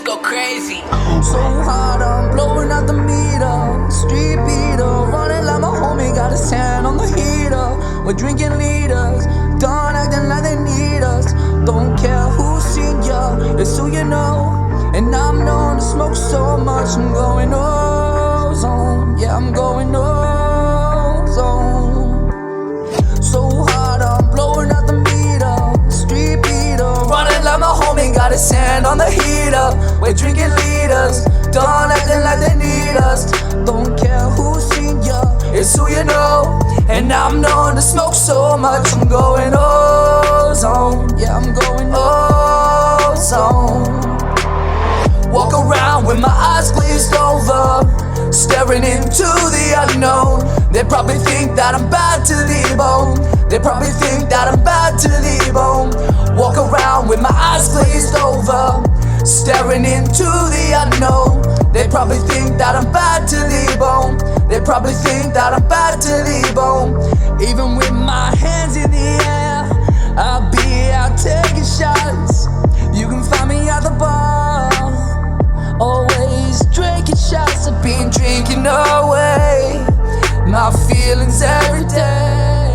go crazy. So hard, I'm blowing out the meter. Street beater, running like my homie, got his hand on the heater. We're drinking liters, done acting like they need us. Don't care who's seen ya, it's who you know. And I'm known to smoke so much, I'm going ozone. Yeah, I'm going ozone. So hard, I'm blowing out the meter. Street beater, running like my homie, got his hand on the heater. We're drinking liters, done acting like they need us. Don't care who's seen ya, it's who you know. And I'm known to smoke so much, I'm going ozone. Yeah, I'm going ozone. Walk around with my eyes glazed over, staring into the unknown. They probably think that I'm bad to the bone. They probably think that I'm bad to the bone. Walk around with my eyes glazed over, staring into the unknown. They probably think that I'm bad to the bone. They probably think that I'm bad to the bone. Even with my hands in the air, I'll be out taking shots. You can find me at the bar, always drinking shots. I've been drinking away my feelings every day.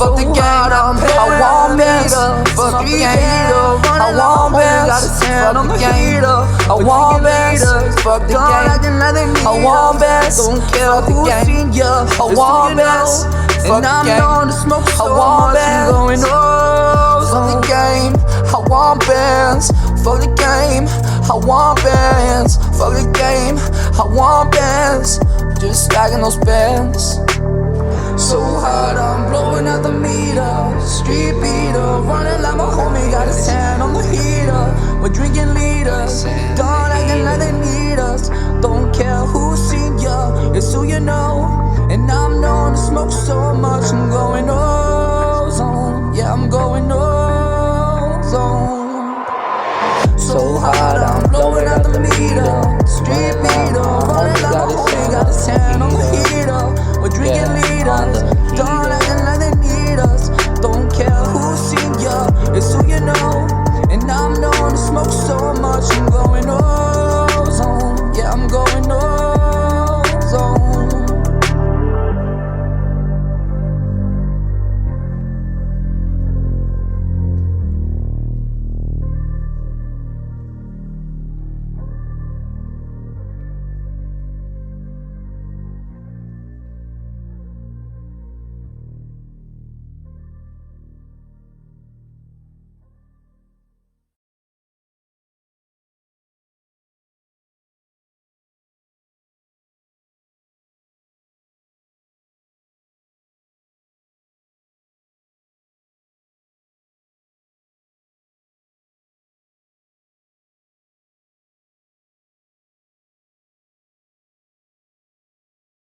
Fuck the game, I want bands. Fuck the game, I want bands. Fuck the game, I want bands. Fuck the game, I want bands. Don't care who's seen ya, I want bands. And I'm known to smoke so much, I'm going ozone. Fuck the game, I want bands. Fuck the game, I want bands. Fuck the game, I want bands. Just stacking those bands. So hard, I'm blowing out the meter. Street beater, running like my homie, got his hand on the heater. We're drinking liters, done acting like they need us. Don't care who's seen ya, it's who you know. And I'm known to smoke so much, I'm going on.